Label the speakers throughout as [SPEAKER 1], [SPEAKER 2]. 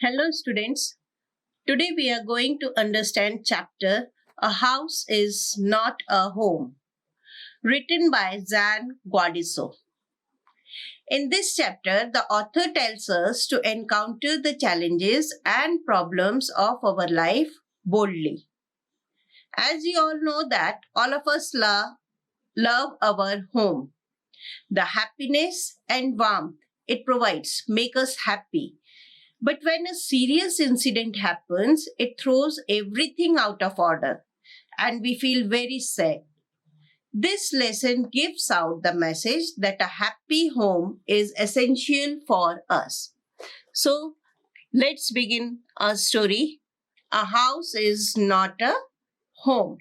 [SPEAKER 1] Hello, students. Today we are going to understand chapter A House is Not a Home, written by Zan Guadiso. In this chapter, the author tells us to encounter the challenges and problems of our life boldly. As you all know that all of us love our home. The happiness and warmth it provides make us happy. But when a serious incident happens, it throws everything out of order and we feel very sad. This lesson gives out the message that a happy home is essential for us. So let's begin our story. A house is not a home.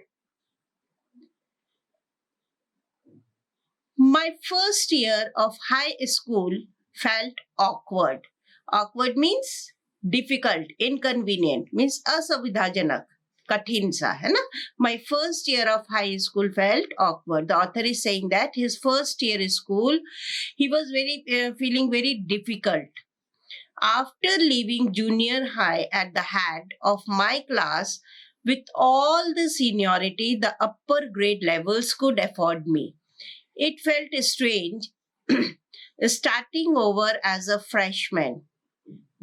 [SPEAKER 1] My first year of high school felt awkward. Awkward means difficult, inconvenient, means असुविधाजनक, कठिन सा है ना. My first year of high school felt awkward. The author is saying that his first year in school, he was feeling very difficult. After leaving junior high at the head of my class, with all the seniority the upper grade levels could afford me, it felt strange starting over as a freshman.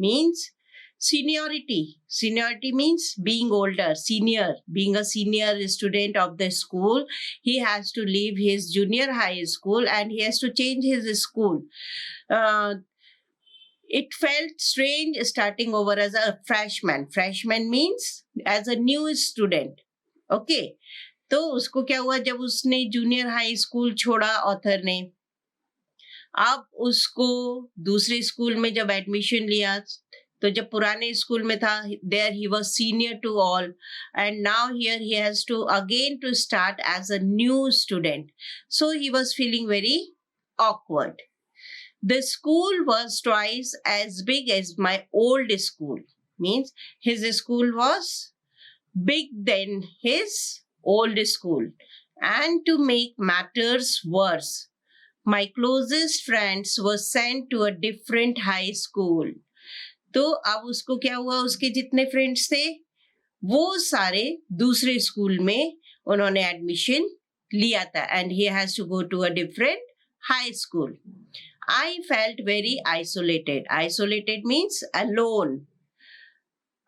[SPEAKER 1] Means seniority. Seniority means being older, senior, being a senior student of the school. He has to leave his junior high school and he has to change his school. It felt strange starting over as a freshman. Freshman means as a new student. Okay. तो उसको क्या हुआ जब उसने junior high school छोड़ा author ने, अब उसको दूसरे स्कूल में जब एडमिशन लिया तो जब पुराने स्कूल में था there he was senior to all and now here he has to again to start as a new student, so he was feeling very awkward. The school was twice as big as my old school. Means his school was big than his old school. And to make matters worse, my closest friends were sent to a different high school. तो अब उसको क्या हुआ, उसके जितने friends थे वो सारे दूसरे स्कूल में उन्होंने एडमिशन लिया था and he has to go to a different high school. I felt very isolated. Isolated means alone,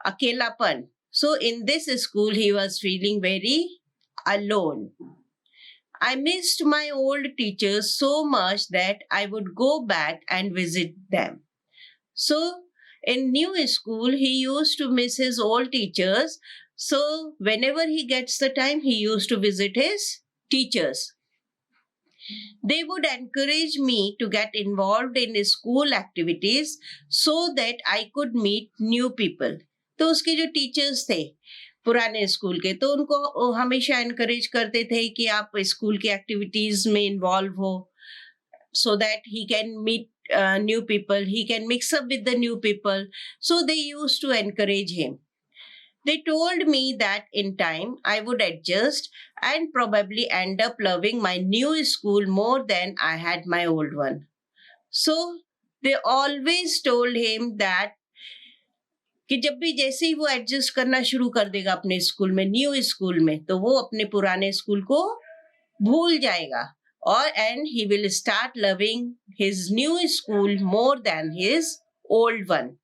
[SPEAKER 1] अकेलापन. So in this school, he was feeling very alone. I missed my old teachers so much that I would go back and visit them. So in new school, he used to miss his old teachers. So whenever he gets the time, he used to visit his teachers. They would encourage me to get involved in school activities so that I could meet new people. तो उसके जो teachers थे पुराने school के, तो उनको हमेशा encourage करते थे कि आप स्कूल की एक्टिविटीज में इन्वॉल्व हो, so that he can meet new people, he can mix up with the new people. So they used to encourage him. They told me that in time I would adjust and probably end up loving my new school more than I had my old one. So they always told him that कि जब भी जैसे ही वो adjust करना शुरू कर देगा अपने स्कूल में, न्यू स्कूल में, तो वो अपने पुराने स्कूल को भूल जाएगा और and he will start loving his new school more than his old one.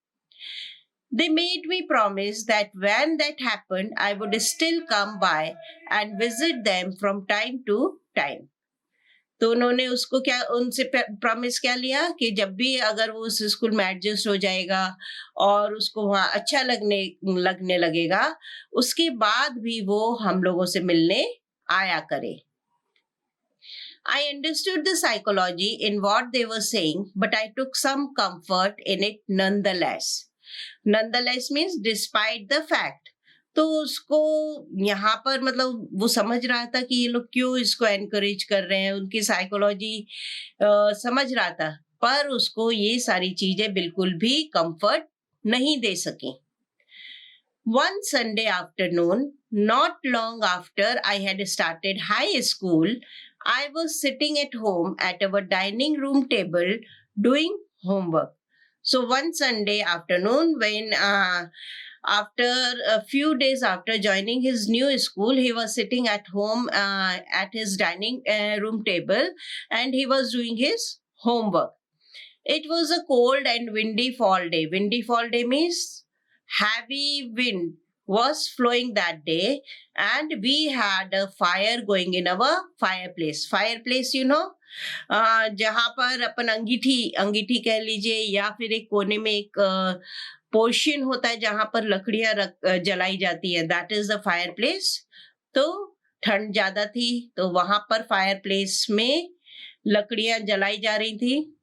[SPEAKER 1] They made me promise that when that happened, I would still come by and visit them from time to time. तो उन्होंने उसको क्या उनसे promise क्या लिया कि जब भी अगर वो उस स्कूल में एडजस्ट हो जाएगा और उसको वहाँ अच्छा लगने लगेगा, उसके बाद भी वो हम लोगों से मिलने आया करे. I understood the psychology in what they were saying, but I took some comfort in it nonetheless. Nonetheless means despite the fact. तो उसको यहाँ पर मतलब वो समझ रहा था कि ये लोग क्यों इसको एनकरेज कर रहे हैं, उनकी साइकोलॉजी समझ रहा था, पर उसको ये सारी चीजें बिल्कुल भी कंफर्ट नहीं दे सकी. One Sunday afternoon, not long after I had started high school, I was sitting at home at our dining room table doing homework. So one Sunday afternoon, when after a few days after joining his new school, he was sitting at home at his dining room table, and he was doing his homework. It was a cold and windy fall day. Windy fall day means heavy wind was flowing that day, and we had a fire going in our fireplace. Fireplace, जहाँ पर अपन अंगीठी अंगीठी कह लीजिए, या फिर एक कोने में एक पोर्शन होता है जहाँ पर लकड़ियां जलाई जाती है, that is the fire place. तो ठंड ज्यादा थी, तो वहां पर फायर प्लेस में लकड़ियां जलाई जा रही थी.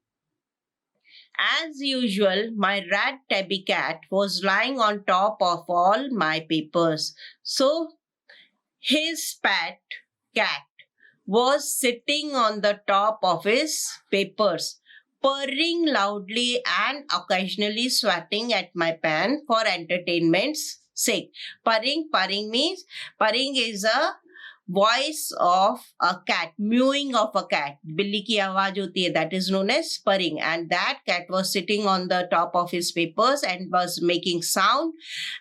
[SPEAKER 1] As usual, my red tabby cat was lying on top of all my papers. So his pet cat was sitting on the top of his papers, purring loudly and occasionally swatting at my pen for entertainment's sake. Purring means, purring is a voice of a cat, mewing of a cat. बिल्ली की आवाज होती है, that is known as purring. And that cat was sitting on the top of his papers and was making sound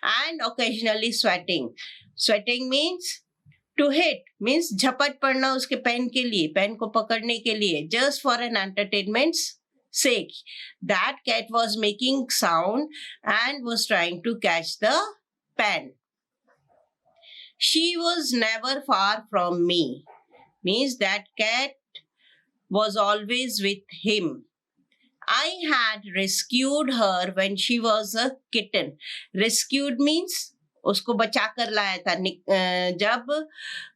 [SPEAKER 1] and occasionally sweating. Sweating means to hit, means झपट पड़ना उसके pen के लिए, पेन को पकड़ने के लिए, just for an entertainment's sake. That cat was making sound and was trying to catch the pen. She was never far from me, means that cat was always with him. I had rescued her when she was a kitten. Rescued means उसको बचा कर लाया था जब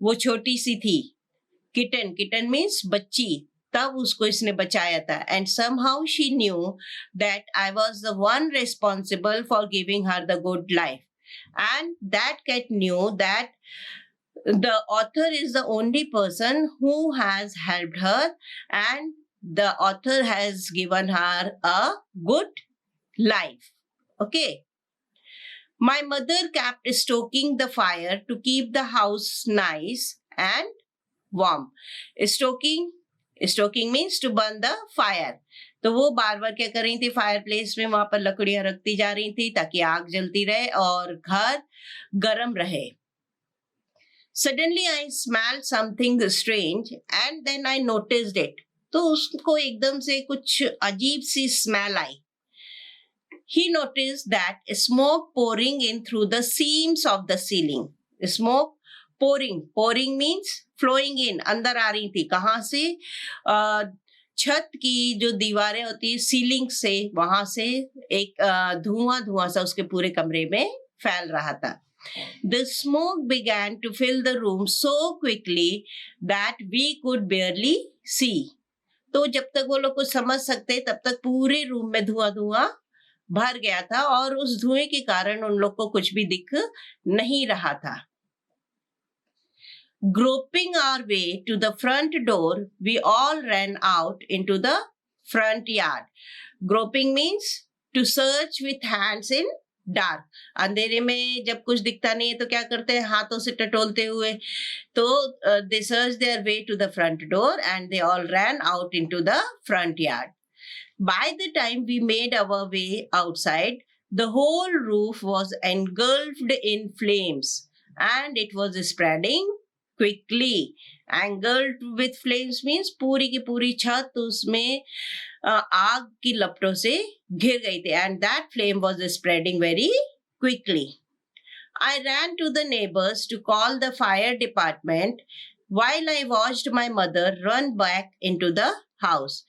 [SPEAKER 1] वो छोटी सी थी. Kitten, kitten means बच्ची, तब उसको इसने बचाया था. And somehow she knew that I was the one responsible for giving her the good life. And that cat knew that the author is the only person who has helped her, and the author has given her a good life. Okay. My mother kept stoking the fire to keep the house nice and warm. Stoking means to burn the fire. तो वो बार बार क्या कर रही थी, fire place में वहां पर लकड़ियां रखती जा रही थी ताकि आग जलती रहे और घर गर्म रहे. Suddenly I smelled something strange and then I noticed it. तो उसको एकदम से कुछ अजीब सी स्मेल आई. He noticed that smoke pouring in through the seams of the ceiling. Smoke pouring means flowing in, अंदर आ रही थी. कहाँ से? छत की जो दीवारें होती है सीलिंग से, वहां से एक धुआं सा उसके पूरे कमरे में फैल रहा था. The smoke began to fill the room so quickly that we could barely see. तो जब तक वो लोग कुछ समझ सकते तब तक पूरे रूम में धुआं भर गया था और उस धुएं के कारण उन लोग को कुछ भी दिख नहीं रहा था. Groping our way to the front door, we all ran out into the front yard. Groping means to search with hands in dark. अंधेरे में जब कुछ दिखता नहीं है तो क्या करते हैं, हाथों से टटोलते हुए. तो they searched their way to the front door and they all ran out into the front yard. By the time we made our way outside, the whole roof was engulfed in flames and it was spreading quickly. Engulfed with flames means पूरी की पूरी छत उसमें आग की लपटों से घिर गई थी. And that flame was spreading very quickly. I ran to the neighbors to call the fire department while I watched my mother run back into the house.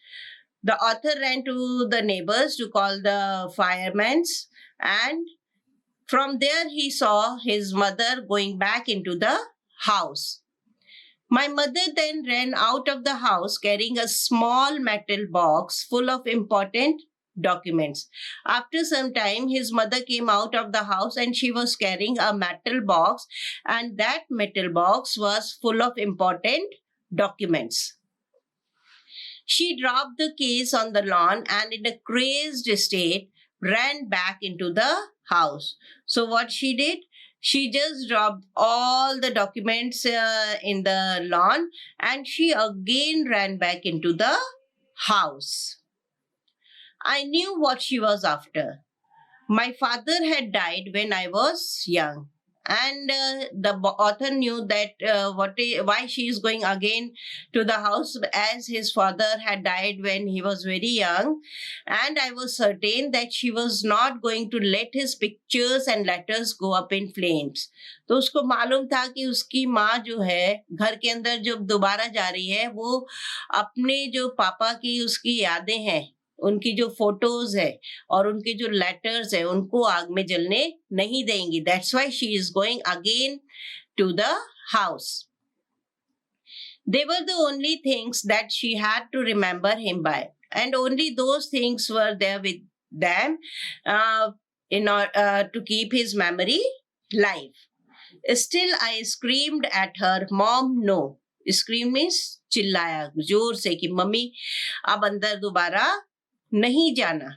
[SPEAKER 1] The author ran to the neighbors to call the firemen, and from there he saw his mother going back into the house. My mother then ran out of the house carrying a small metal box full of important documents. After some time, his mother came out of the house and she was carrying a metal box, and that metal box was full of important documents. She dropped the case on the lawn and in a crazed state ran back into the house. So what she did? She just dropped all the documents in the lawn and she again ran back into the house. I knew what she was after. My father had died when I was young, and the author knew that why she is going again to the house, as his father had died when he was very young, and I was certain that she was not going to let his pictures and letters go up in flames. तो उसको मालूम था कि उसकी माँ जो है घर के अंदर जब दोबारा जा रही है, वो अपने जो पापा की उसकी यादें हैं, उनकी जो फोटोज है और उनके जो लेटर्स है, उनको आग में जलने नहीं देंगी. That's why she is going again to the house. They were the only things that she had to remember him by, and only those things were there with them in order to keep his memory live. Still, I screamed at her, "Mom, no." Scream means चिल्लाया जोर से कि mummy अब अंदर दोबारा नहीं जाना.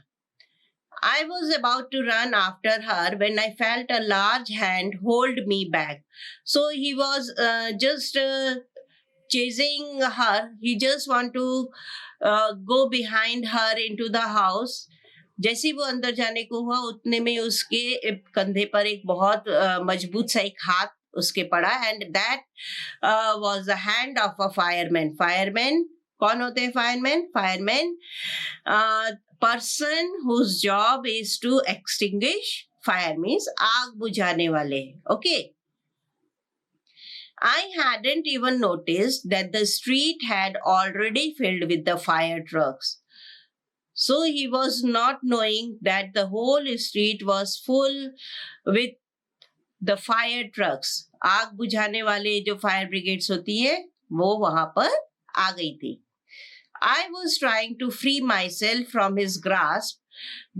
[SPEAKER 1] I was about to run after her when I felt a large hand hold me back. So he was just chasing her. He just want to go behind her into the house. जैसे वो अंदर जाने को हुआ, उतने में उसके कंधे पर एक बहुत मजबूत सा एक हाथ उसके पड़ा, and that was the hand of a fireman. Fireman कौन होते हैं? Fireman person whose job is to extinguish fire, means आग बुझाने वाले. Okay. I hadn't even noticed that the street had already filled with the fire trucks. So he was not knowing that the whole street was full with the fire trucks. आग बुझाने वाले जो fire brigades होती है वो वहां पर आ गई थी. I was trying to free myself from his grasp.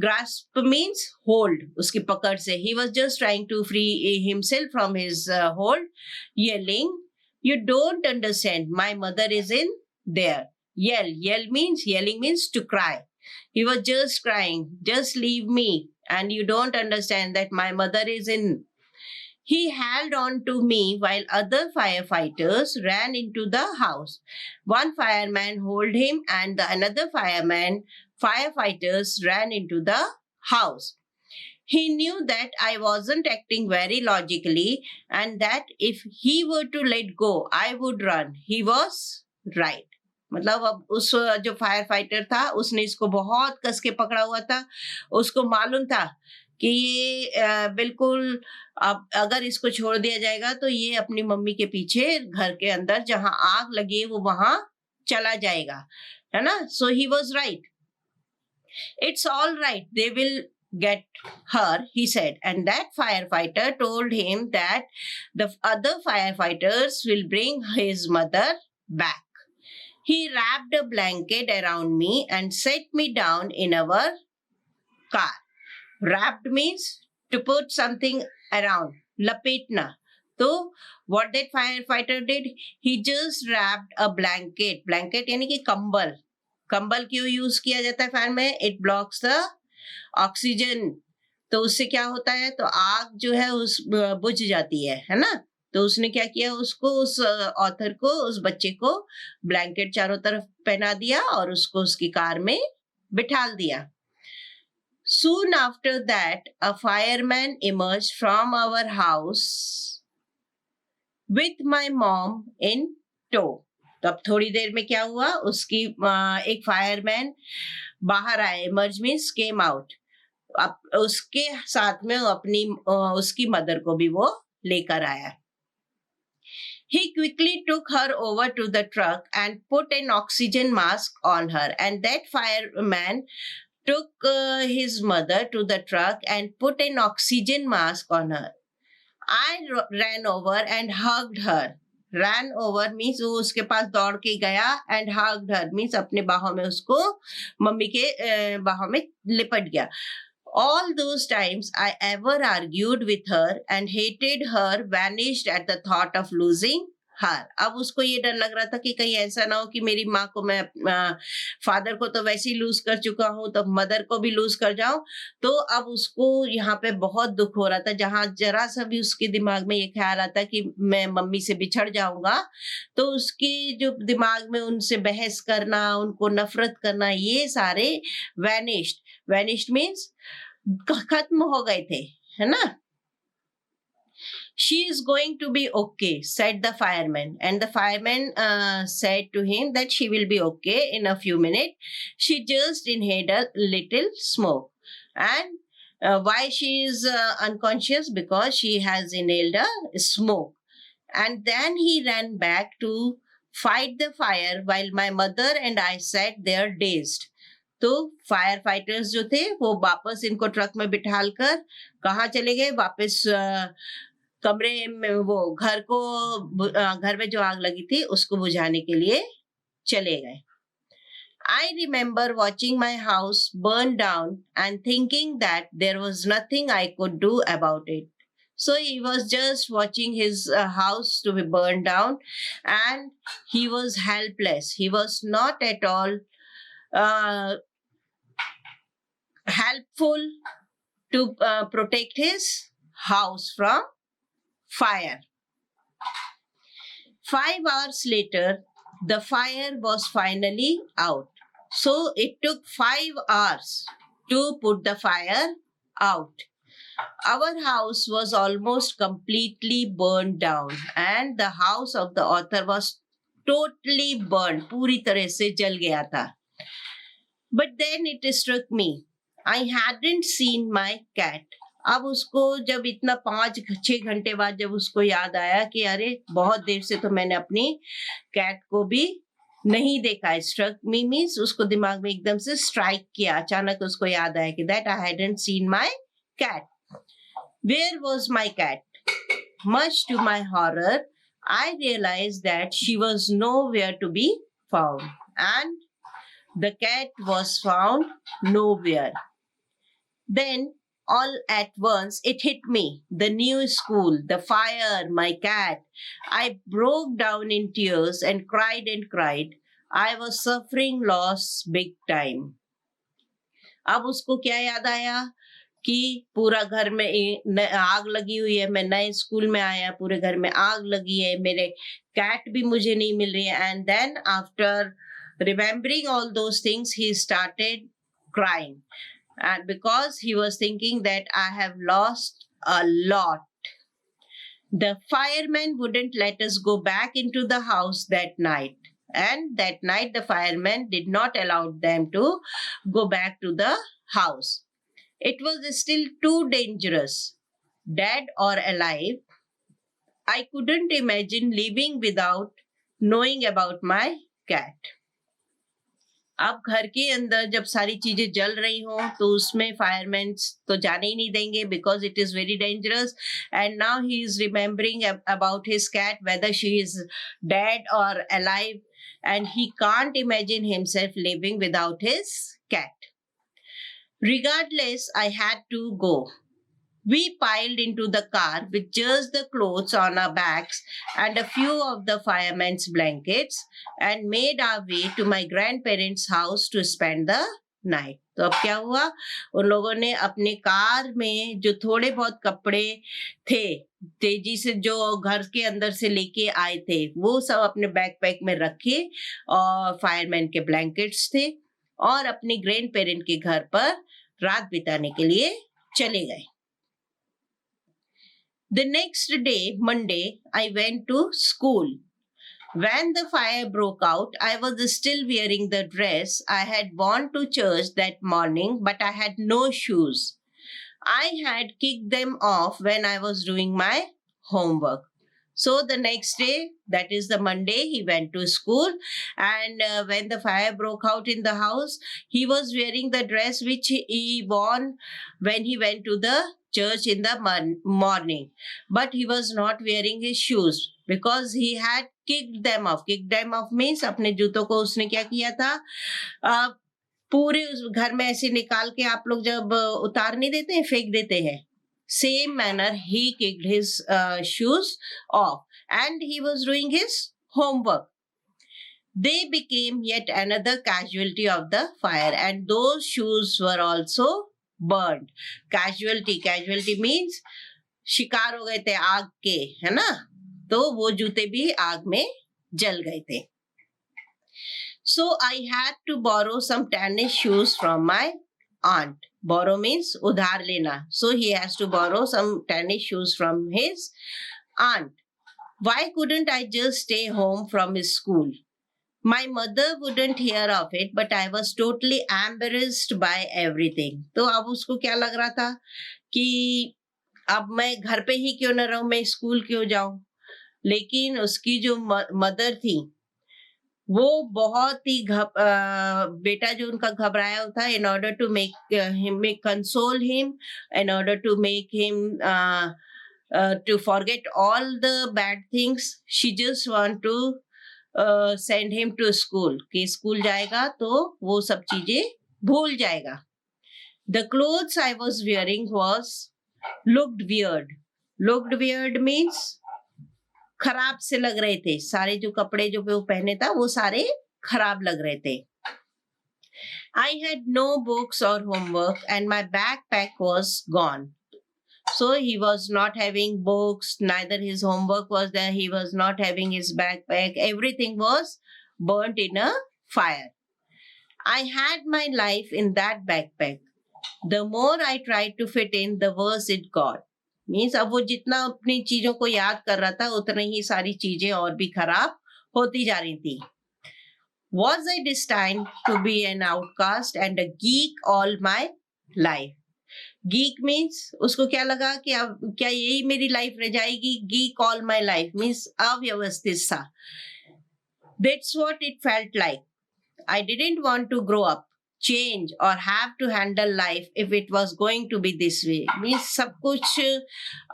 [SPEAKER 1] Grasp means hold, उसकी पकड़ से. He was just trying to free himself from his hold, yelling, "You don't understand. My mother is in there." Yelling means to cry. He was just crying, "Just leave me, and you don't understand that my mother is in." He held on to me while other firefighters ran into the house. One fireman held him, and the another firefighters ran into the house. He knew that I wasn't acting very logically, and that if he were to let go, I would run. He was right. मतलब अब उस जो fire fighter था उसने इसको बहुत कस के पकड़ा हुआ था. उसको मालूम था कि ये बिल्कुल अब अगर इसको छोड़ दिया जाएगा तो ये अपनी मम्मी के पीछे घर के अंदर जहां आग लगी है वो वहां चला जाएगा, है ना. So he was right. "It's all right. They will get her," he said. And that firefighter told him that the other firefighters will bring his mother back. He wrapped a blanket around me and set me down in our car. Wrapped means to put something around, lapetna. So what that firefighter did, he just wrapped a blanket. Blanket यानी कि कंबल. कंबल क्यों use किया जाता है fire में? It blocks the oxygen. तो उससे क्या होता है, तो आग जो है उस बुझ जाती है ना. तो उसने क्या किया, उसको उस ऑथर को, उस बच्चे को ब्लैंकेट चारों तरफ पहना दिया और उसको उसकी कार में बिठाल दिया. Soon after that, a fireman emerged from our house with my mom in tow. तब थोड़ी देर में क्या हुआ, उसकी एक फायरमैन बाहर आए. Emerge means came out. अब उसके साथ में अपनी उसकी मदर को भी वो लेकर आया. He quickly took her over to the truck and put an oxygen mask on her, and that fireman took his mother to the truck and put an oxygen mask on her. I ran over and hugged her. Ran over means वो उसके पास दौड़ के गया, and hugged her means अपने बाहों में उसको mummy के बाहों में लिपट गया. All those times I ever argued with her and hated her vanished at the thought of losing हार। अब उसको ये डर लग रहा था कि कहीं ऐसा ना हो कि मेरी माँ को मैं फादर को तो वैसे ही लूज़ कर चुका हूँ, तो मदर को भी लूज़ कर जाऊँ। तो अब उसको यहाँ पे बहुत दुःख हो रहा था, जहाँ ज़रा-सा भी उसके दिमाग में ये ख़्याल आता कि मैं मम्मी से बिछड़ जाऊँगा, तो उसकी जो दिमाग में उनसे बहस करना, उनको नफ़रत करना, ये सारे वैनिश्ड। वैनिश्ड मीन्स खत्म हो गए थे, है ना? She is going to be okay, said the fireman. And the fireman said to him that she will be okay in a few minutes. She just inhaled a little smoke. And why she is unconscious? Because she has inhaled a smoke. And then he ran back to fight the fire while my mother and I sat there dazed. तो fire fighters जो थे वो वापस इनको truck में बिठालकर कहाँ चले गए? वापस कमरे में, वो घर में जो आग लगी थी उसको बुझाने के लिए चले गए। I remember watching my house burn down and thinking that there was nothing I could do about it. So he was just watching his house to be burned down, and he was helpless. He was not at all uh, helpful to protect his house from fire. 5 hours later, the fire was finally out. So it took 5 hours to put the fire out. Our house was almost completely burned down, and the house of the author was totally burned. पूरी तरह से जल गया था. But then it struck me, I hadn't seen my cat. अब उसको जब इतना 5-6 घंटे बाद जब उसको याद आया कि अरे बहुत देर से तो मैंने अपनी कैट को भी नहीं देखा। स्ट्रक मी मीन्स उसको दिमाग में एकदम से स्ट्राइक किया, अचानक उसको याद आया कि that I hadn't seen my cat. Where was my cat? Much to my horror I realized that she was nowhere to be found, and the cat was found nowhere. Then all at once it hit me, the new school, the fire, my cat. I broke down in tears and cried. I was suffering loss big time. अब उसको क्या याद आया कि पूरा घर में आग लगी हुई है, मैं नए स्कूल में आया, पूरे घर में आग लगी है, मेरे कैट भी मुझे नहीं मिल रही है। And then after remembering all those things he started crying, and because he was thinking that I have lost a lot. The firemen wouldn't let us go back into the house that night, and that night the firemen did not allow them to go back to the house. It was still too dangerous, dead or alive. I couldn't imagine living without knowing about my cat. अब घर के अंदर जब सारी चीजें जल रही हों तो उसमें फायरमैन तो जाने ही नहीं देंगे, because it is very dangerous. And now he is remembering about his cat, whether she is dead और alive, and he can't imagine himself living without his cat. Regardless, I had to go. We piled into the car with just the clothes on our backs and a few of the firemen's blankets and made our way to my grandparents' house to spend the night. तो अब क्या हुआ, उन लोगों ने अपने car में जो थोड़े बहुत कपड़े थे तेजी से जो घर के अंदर से लेके आए थे वो सब अपने बैकपैक में रखे, और फायरमैन के ब्लैंकेट्स थे, और अपने ग्रैंड पेरेंट के घर पर रात बिताने के लिए चले गए। The next day, Monday, I went to school. When the fire broke out, I was still wearing the dress I had worn to church that morning, but I had no shoes. I had kicked them off when I was doing my homework. So the next day, that is the Monday, he went to school, and when the fire broke out in the house, he was wearing the dress which he worn when he went to the church in the morning, but he was not wearing his shoes because he had kicked them off. Kicked them off means अपने जूतों को उसने क्या किया था, पूरे उस घर में ऐसे निकाल के आप लोग जब उतार नहीं देते हैं, फेंक देते हैं, Same manner, he kicked his shoes off and he was doing his homework. They became yet another casualty of the fire, and those shoes were also burned. Casualty means शिकार हो गए थे आग के, है ना? तो वो जूते भी आग में जल गए थे. So I had to borrow some tennis shoes from my aunt. Borrow means udhar lena. So he has to borrow some tennis shoes from his aunt. Why couldn't I just stay home from his school? My mother wouldn't hear of it, but I was totally embarrassed by everything. तो अब उसको क्या लग रहा था कि अब मैं घर पे ही क्यों न रहूं, मैं स्कूल क्यों जाऊं? लेकिन उसकी जो मदर थी वो बहुत ही बेटा जो उनका घबराया हुआ था, in order to make console him, in order to make him to forget all the bad things, she just want to send him to school. कि स्कूल जाएगा तो वो सब चीजें भूल जाएगा. The clothes I was wearing looked weird. Looked weird means खराब से लग रहे थे. सारे जो कपड़े जो वो पहने था वो सारे खराब लग रहे थे. I had no books or homework and my backpack was gone. So he was not having books, neither his homework was there, he was not having his backpack. Everything was burnt in a fire. I had my life in that backpack. The more I tried to fit in, the worse it got. Means अब वो जितना अपनी चीजों को याद कर रहा था उतना ही सारी चीजें और भी खराब होती जा रही थी. Was I destined to be an outcast and a geek all my life? Geek means उसको क्या लगा कि अब क्या यही मेरी लाइफ रह जाएगी? Geek all my life means अव्यवस्थित सा. That's what it felt like. I didn't want to grow up, change or have to handle life if it was going to be this way. Means सब कुछ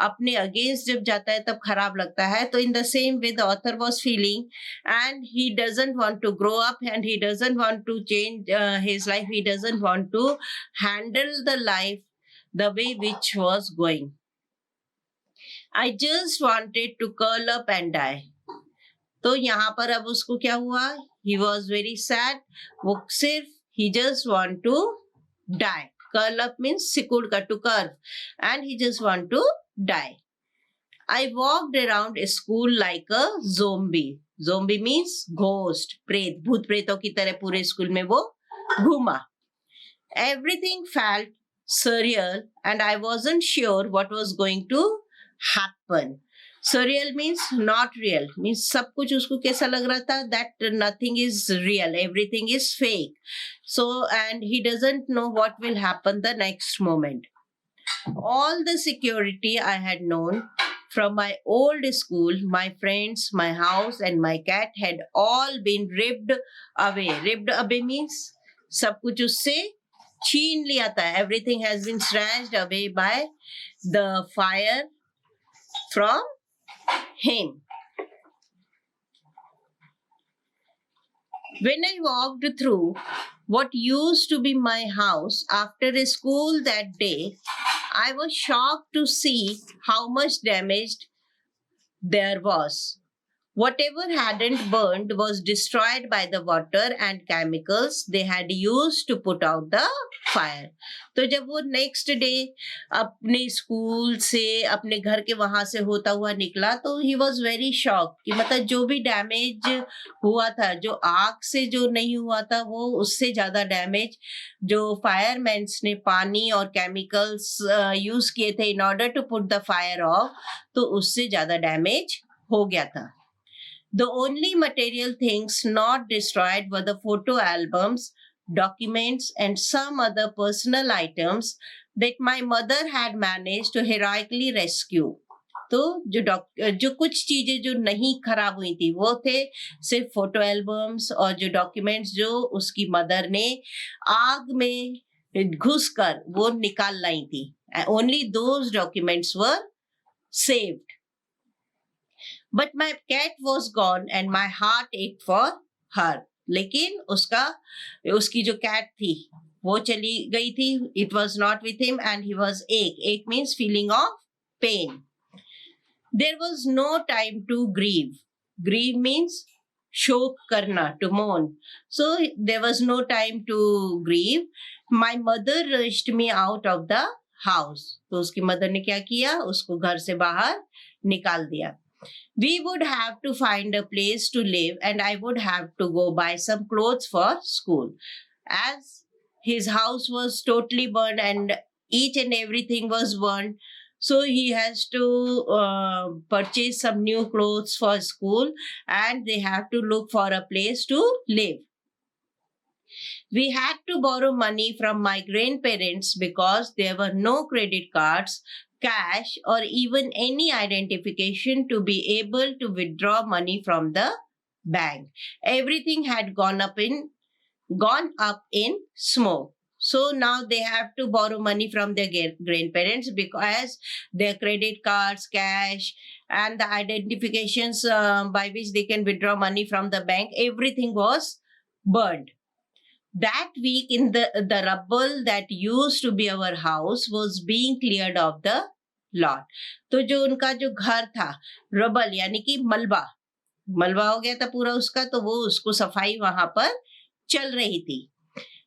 [SPEAKER 1] अपने against जब जाता है तब खराब लगता है. तो in the same way the author was feeling, and he doesn't want to grow up and he doesn't want to change his life. He doesn't want to handle the life the way which was going. I just wanted to curl up and die. तो यहाँ पर अब उसको क्या हुआ? He was very sad. वो सिर्फ he just want to die. Curl up means सिकुड़ का, to curve, and he just want to die. I walked around a school like a zombie. Zombie means ghost, प्रेत, भूत प्रेतों की तरह पूरे school में वो घूमा. Everything felt surreal and I wasn't sure what was going to happen. Surreal means not real, means सब कुछ उसको कैसा लग रहा था? That nothing is real, everything is fake. So, and he doesn't know what will happen the next moment. All the security I had known from my old school, my friends, my house and my cat had all been ripped away. Ripped away means सब कुछ उससे छीन लिया था. Everything has been snatched away by the fire from him. When I walked through what used to be my house after a school that day, I was shocked to see how much damage there was. Whatever hadn't burned was destroyed by the water and chemicals they had used to put out the fire. तो जब वो next day अपने school से अपने घर के वहां से होता हुआ निकला तो ही वॉज वेरी शॉक कि मतलब जो भी डैमेज हुआ था, जो आग से जो नहीं हुआ था वो उससे ज्यादा डैमेज जो फायरमैन्स ने पानी और केमिकल्स यूज किए थे in order to put the fire off, तो उससे ज्यादा डैमेज हो गया था. The only material things not destroyed were the photo albums, documents, and some other personal items that my mother had managed to heroically rescue. तो जो कुछ चीजें जो नहीं खराब हुई थी वो थे सिर्फ फोटो एल्बम्स और जो डॉक्यूमेंट्स जो उसकी मदर ने आग में घुसकर वो निकाल लाई थी. Only those documents were saved. But my cat was gone and my heart ached for her. लेकिन उसकी जो कैट थी वो चली गई थी. It was not with him and he was ache. Ache means feeling of pain. There was no time to grieve. Grieve means शोक करना, to mourn. So there was no time to grieve. My mother rushed me out of the house. तो उसकी mother ने क्या किया, उसको घर से बाहर निकाल दिया. We would have to find a place to live and I would have to go buy some clothes for school. As his house was totally burned and each and everything was burned, so he has to purchase some new clothes for school and they have to look for a place to live. We had to borrow money from my grandparents because there were no credit cards, cash, or even any identification to be able to withdraw money from the bank. Everything had gone up in smoke. So now they have to borrow money from their grandparents because their credit cards, cash, and the identifications by which they can withdraw money from the bank, everything was burned. That week in the rubble that used to be our house was being cleared of the lot. तो जो उनका जो घर था, rubble यानी कि मलबा हो गया था पूरा उसका, तो वो उसको सफाई वहां पर चल रही थी.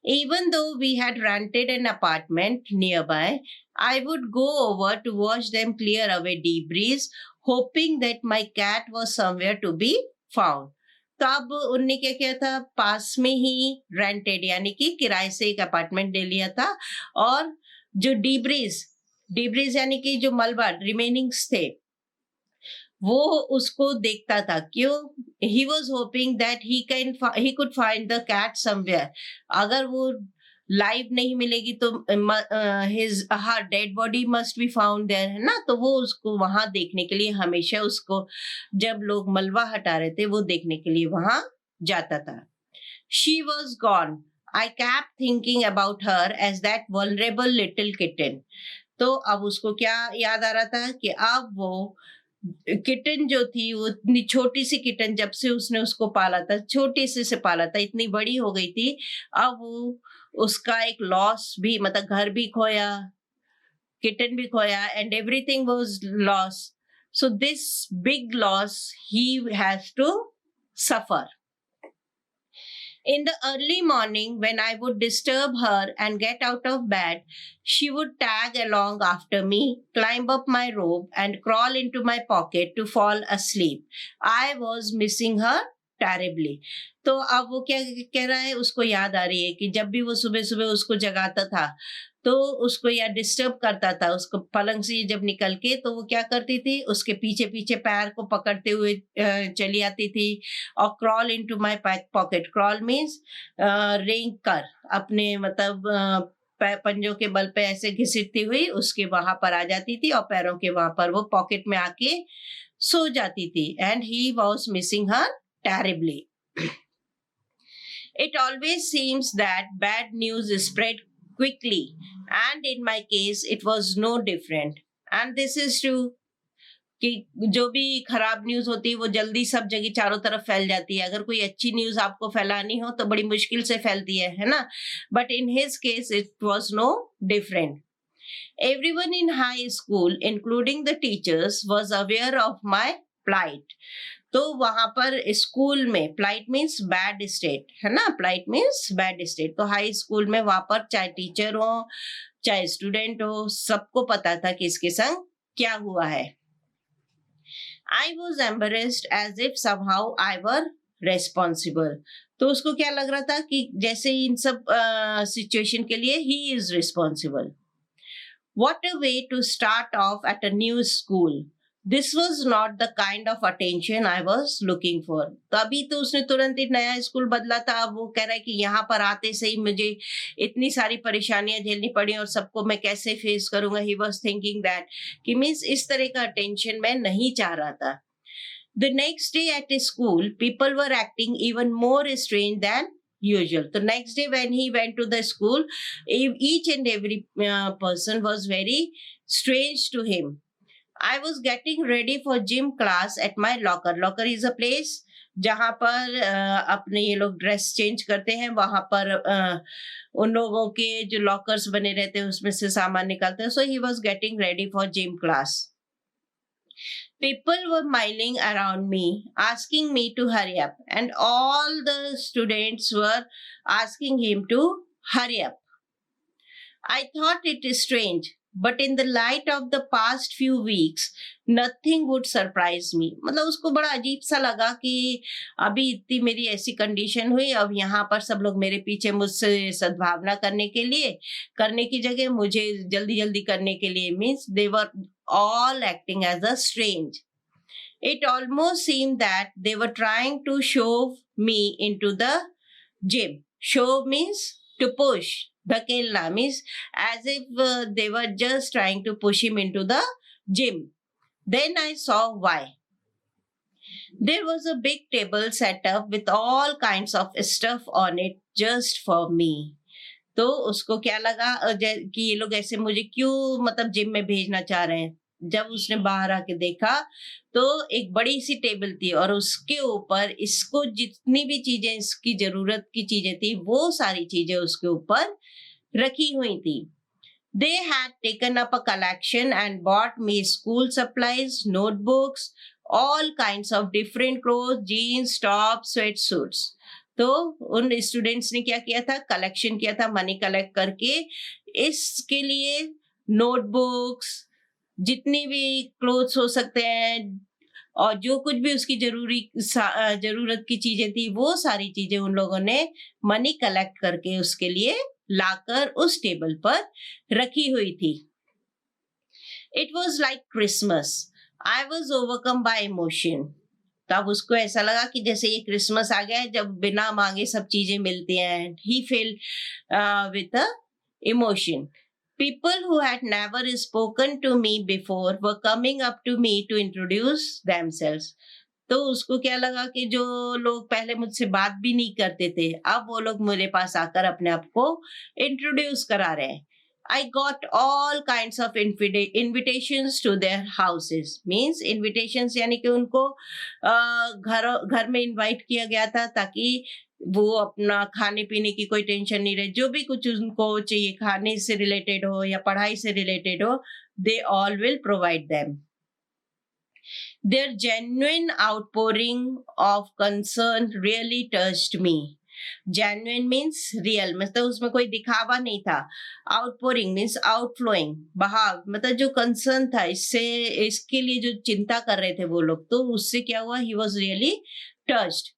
[SPEAKER 1] Even though we had rented an apartment nearby, I would go over to watch them clear away debris, hoping that my cat was somewhere to be found. तो अब उनने क्या किया था, पास में ही रेंटेड यानी कि किराए से एक अपार्टमेंट ले लिया था और जो डिब्रीज यानी कि जो मलबा रिमेनिंग्स थे वो उसको देखता था. क्यों? He was hoping that he could find the cat somewhere. अगर वो लाइव नहीं मिलेगी तो his her dead body must be found there, है ना. तो वो उसको वहां देखने के लिए हमेशा उसको जब लोग मलबा हटा रहे थे वो देखने के लिए वहां जाता था. She was gone. I kept thinking about her as that vulnerable little kitten. तो अब उसको क्या याद आ रहा था कि अब वो किटन जो थी, वो इतनी छोटी सी किटन, जब से उसने उसको पाला था, छोटी से पाला था, इतनी बड़ी हो गई थी. अब वो उसका एक लॉस भी, मतलब घर भी खोया, किटन भी खोया, and everything was loss. So this big loss he has to suffer. In the early morning, when I would disturb her and get out of bed, she would tag along after me, climb up my robe, and crawl into my pocket to fall asleep. I was missing her terribly. तो अब वो क्या कह रहा है, उसको याद आ रही है कि जब भी वो सुबह सुबह उसको जगाता था तो उसको या डिस्टर्ब करता था, उसको पलंग से जब निकल के, तो वो क्या करती थी, उसके पीछे पीछे पैर को पकड़ते हुए चली आती थी और crawl into my pocket. Crawl means रेंग कर, अपने मतलब पंजों के बल पे ऐसे घिसटती हुई उसके वहां पर आ जाती थी और पैरों के वहां पर वो पॉकेट में आके सो जाती थी. And he was missing her terribly. It always seems that bad news is spread quickly, and in my case it was no different. And this is true कि जो भी खराब न्यूज होती है वो जल्दी सब जगह चारों तरफ फैल जाती है. अगर कोई अच्छी न्यूज आपको फैलानी हो तो बड़ी मुश्किल से फैलती है ना. But in his case it was no different. Everyone in high school, including the teachers, was aware of my plight. तो वहां पर स्कूल में, प्लाइट मीन्स बैड स्टेट, है ना, प्लाइट मीन्स बैड स्टेट. तो हाई स्कूल में वहां पर चाहे टीचर हो चाहे स्टूडेंट हो, सबको पता था कि इसके संग क्या हुआ है. I was embarrassed as if somehow I were responsible. तो उसको क्या लग रहा था कि जैसे इन सब सिचुएशन के लिए he is responsible. What a way to start off at a new school. This was not the kind of attention I was looking for. तो अभी तो उसने तुरंत ही नया स्कूल बदला था. अब वो कह रहा है कि यहाँ पर आते से ही मुझे इतनी सारी परेशानियां झेलनी पड़ी और सबको मैं कैसे फेस करूंगा. He was thinking that कि मीन्स इस तरह का अटेंशन मैं नहीं चाह रहा था. The next day at school, people were acting even more strange than usual. The next day when he went to the school, each and every person was very strange to him. I was getting ready for gym class at my locker. Locker is a place जहाँ पर अपने ये लोग dress change करते हैं, वहां पर उन लोगों के जो लॉकर्स बने रहते हैं उसमें से सामान निकालते हैं. So he was getting ready for gym class. People were milling around me, asking me to hurry up, and all the students were asking him to hurry up. I thought it is strange, but in the light of the past few weeks, nothing would surprise me. मतलब उसको बड़ा अजीब सा लगा कि अभी इतनी मेरी ऐसी कंडीशन हुई, अब यहाँ पर सब लोग मेरे पीछे मुझसे सद्भावना करने की जगह मुझे जल्दी जल्दी करने के लिए, means they were all acting as a strange. It almost seemed that they were trying to shove me into the gym. Shove means to push. Dhakelna means as if they were just trying to push him into the gym. Then I saw why. There was a big table set up with all kinds of stuff on it just for me. तो उसको क्या लगा कि ये लोग ऐसे मुझे क्यों मतलब जिम में भेजना चाह रहे हैं. जब उसने बाहर आके देखा तो एक बड़ी सी टेबल थी और उसके ऊपर इसको जितनी भी चीजें इसकी जरूरत की चीजें थी वो सारी चीजें उसके ऊपर रखी हुई थी. They had taken up a collection and bought me school supplies, notebooks, all kinds of different clothes, jeans, tops, sweatsuits. तो उन स्टूडेंट्स ने क्या किया था, कलेक्शन किया था, मनी कलेक्ट करके इसके लिए नोटबुक्स, जितनी भी क्लोथ्स हो सकते हैं और जो कुछ भी उसकी जरूरत की चीजें थी वो सारी चीजें उन लोगों ने मनी कलेक्ट करके उसके लिए लाकर उस टेबल पर रखी हुई थी. It was like Christmas. I was overcome bye emotion. तब उसको ऐसा लगा कि जैसे ये क्रिसमस आ गया है जब बिना मांगे सब चीजें मिलती हैं. He feel with a emotion. People who had never spoken to me before were coming up to me to introduce themselves. तो उसको क्या लगा कि जो लोग पहले मुझसे बात भी नहीं करते थे अब वो लोग मेरे पास आकर अपने आप को इंट्रोड्यूस करा रहे हैं. I got all kinds of invitations to their houses. Means invitations यानी कि उनको घर में इनवाइट किया गया था ताकि वो अपना खाने पीने की कोई टेंशन नहीं रहे. जो भी कुछ उनको चाहिए खाने से रिलेटेड हो या पढ़ाई से रिलेटेड हो, they all will provide them. Their genuine outpouring of concern really touched me. Genuine means real, मतलब उसमें कोई दिखावा नहीं था. Outpouring means outflowing, बहाव, मतलब जो concern था इसके लिए जो चिंता कर रहे थे वो लोग, तो उससे क्या हुआ, he was really touched.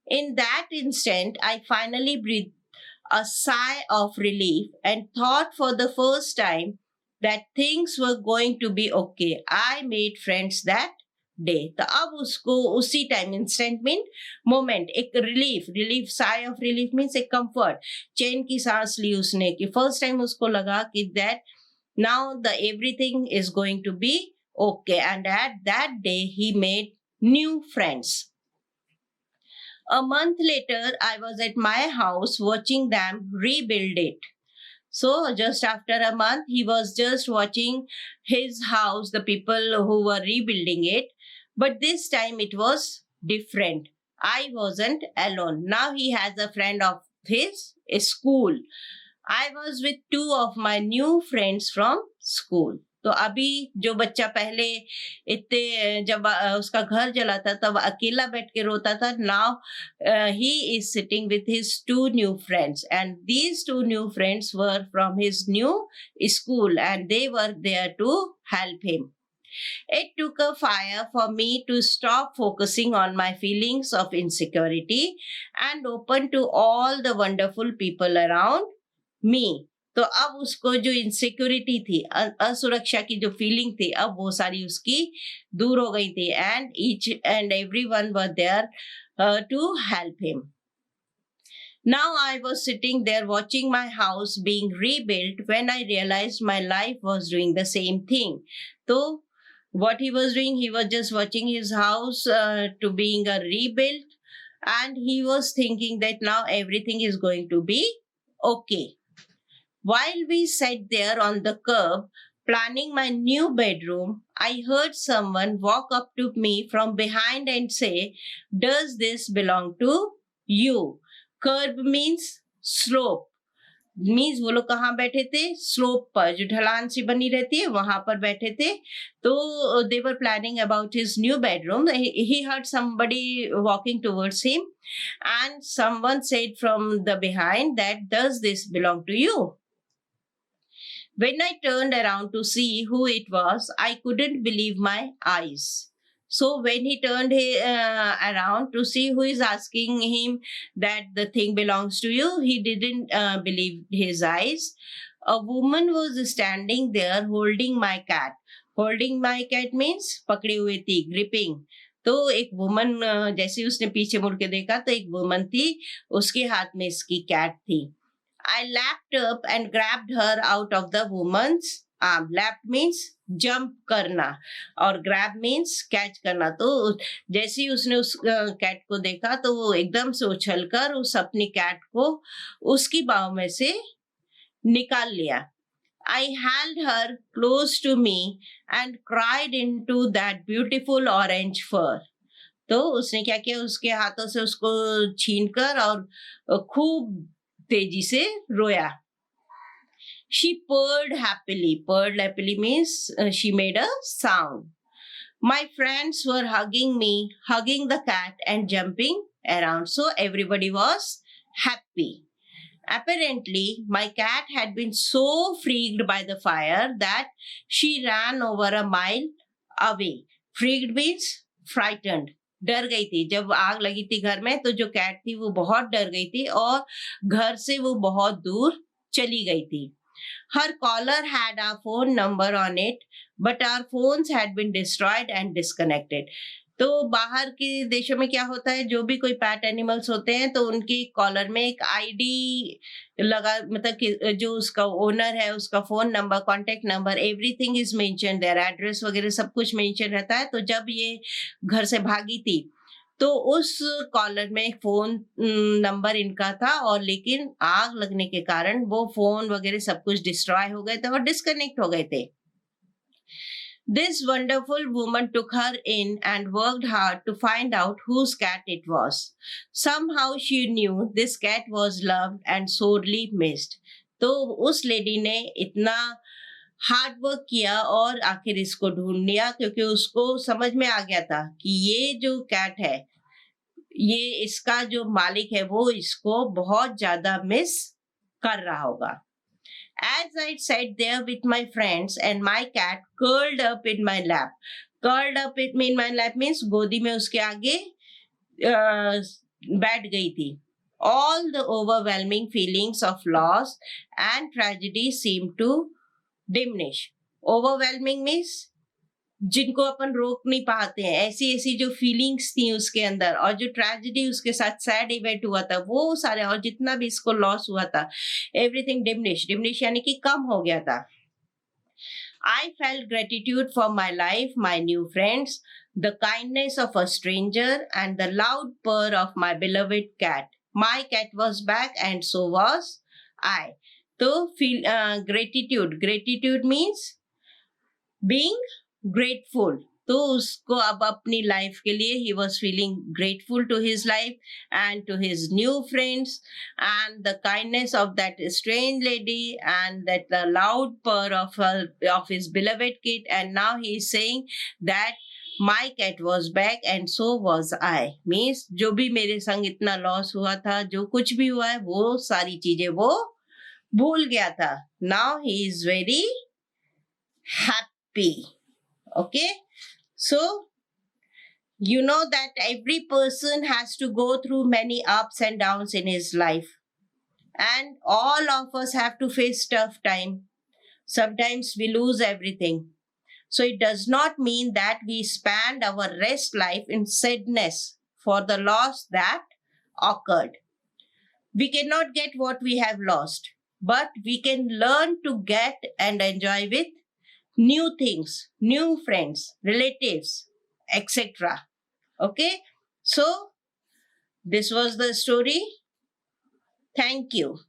[SPEAKER 1] In that instant, I finally breathed a sigh of relief and thought for the first time that things were going to be okay. I made friends that day. तो अब उसको उसी time, instant mean moment, एक relief, sigh of relief means एक comfort, चैन की सांस ली उसने कि फर्स्ट टाइम उसको लगा कि that now the everything is going to be okay. And at that day he made new friends. A month later, I was at my house watching them rebuild it. So just after a month, he was just watching his house, the people who were rebuilding it. But this time it was different. I wasn't alone. Now he has a friend of his school. I was with two of my new friends from school. तो अभी जो बच्चा पहले इतने जब उसका घर जला था तब अकेला बैठ के रोता था, now he is sitting with his two new friends and these two new friends were from his new school and they were there to help him. It took a fire for me to stop focusing on my feelings of insecurity and open to all the wonderful people around me. तो अब उसको जो insecurity थी, असुरक्षा की जो feeling थी, अब वो सारी उसकी दूर हो गई थी. And each and everyone were there to help him. Now I was sitting there watching my house being rebuilt when I realized my life was doing the same thing. So what he was doing, he was just watching his house to being a rebuilt, and he was thinking that now everything is going to be okay. While we sat there on the curb, planning my new bedroom, I heard someone walk up to me from behind and say, "Does this belong to you?" Curb means slope. Means वो लोग कहाँ बैठे थे, slope पर, जो ढलान सी बनी रहती है वहां पर बैठे थे. तो they were planning about his new bedroom. He heard somebody walking towards him and someone said from the behind that does this belong to you. When I turned around to see who it was, I couldn't believe my eyes. So when he turned around to see who is asking him that the thing belongs to you, he didn't believe his eyes. A woman was standing there holding my cat. Holding my cat means पकड़ी हुई थी, gripping. तो एक woman, जैसे उसने पीछे मुड़ के देखा तो एक वुमन थी, उसके हाथ में इसकी कैट थी. I lapped up and grabbed her out of the woman's arm. Lapped means jump करना और grab means catch करना. तो जैसे ही उसने उस कैट को देखा तो वो एकदम से उछलकर उस अपनी कैट को उसकी बाहों में से निकाल लिया. I held her close to me and cried into that beautiful orange fur. तो उसने क्या किया, उसके हाथों से उसको छीनकर और खूब तेजी से रोया. She purred happily. Purred happily means she made a sound. My friends were hugging me, hugging the cat and jumping around. So everybody was happy. Apparently, my cat had been so freaked by the fire that she ran over a mile away. Freaked means frightened. डर गई थी. जब आग लगी थी घर में तो जो कैट थी वो बहुत डर गई थी और घर से वो बहुत दूर चली गई थी. Her collar had our phone number on it, but our phones had been destroyed and disconnected. तो बाहर के देशों में क्या होता है, जो भी कोई पैट एनिमल्स होते हैं तो उनकी कॉलर में एक आईडी लगा, मतलब कि जो उसका ओनर है उसका phone number, contact number, everything is mention, there address वगैरह सब कुछ मेंशन रहता है. तो जब ये घर से भागी थी तो उस कॉलर में फोन नंबर इनका था, और लेकिन आग लगने के कारण वो फोन वगैरह सब कुछ डिस्ट्रॉय हो गए थे और डिस्कनेक्ट हो गए थे. This wonderful woman took her in and worked hard to find out whose cat it was. Somehow she knew this cat was loved and sorely missed. तो उस लेडी ने इतना हार्ड वर्क किया और आखिर इसको ढूंढ लिया, क्योंकि उसको समझ में आ गया था कि ये जो कैट है, ये इसका जो मालिक है वो इसको बहुत ज्यादा मिस कर रहा होगा. As I sat there with my friends and my cat curled up in my lap. Curled up in my lap means गोदी में उसके आगे बैठ गई थी. All the overwhelming feelings of loss and tragedy seemed to diminish. Overwhelming means जिनको अपन रोक नहीं पाते हैं, ऐसी ऐसी जो फीलिंग्स थी उसके अंदर, और जो ट्रेजेडी उसके साथ सैड इवेंट हुआ था वो सारे, और जितना भी इसको लॉस हुआ था, एवरीथिंग डिमिनिश. डिमिनिश यानी कि कम हो गया था. I felt gratitude for my life, my new friends, the kindness of a stranger, and the loud purr of my beloved cat. My cat was back and so was I. So feel gratitude. Gratitude means being grateful. तो उसको अब अपनी life के लिए he was feeling grateful to his life and to his new friends and the kindness of that strange lady and that the loud purr of his beloved kid. And now he is saying that my cat was back and so was I. Means जो भी मेरे संग इतना loss हुआ था, जो कुछ भी हुआ है, वो सारी चीजें वो भूल गया था. Now he is very happy. Okay, so you know that every person has to go through many ups and downs in his life, and all of us have to face tough time. Sometimes we lose everything, so it does not mean that we spend our rest life in sadness for the loss that occurred. We cannot get what we have lost, but we can learn to get and enjoy with new things, new friends, relatives, etc. Okay, so this was the story. Thank you.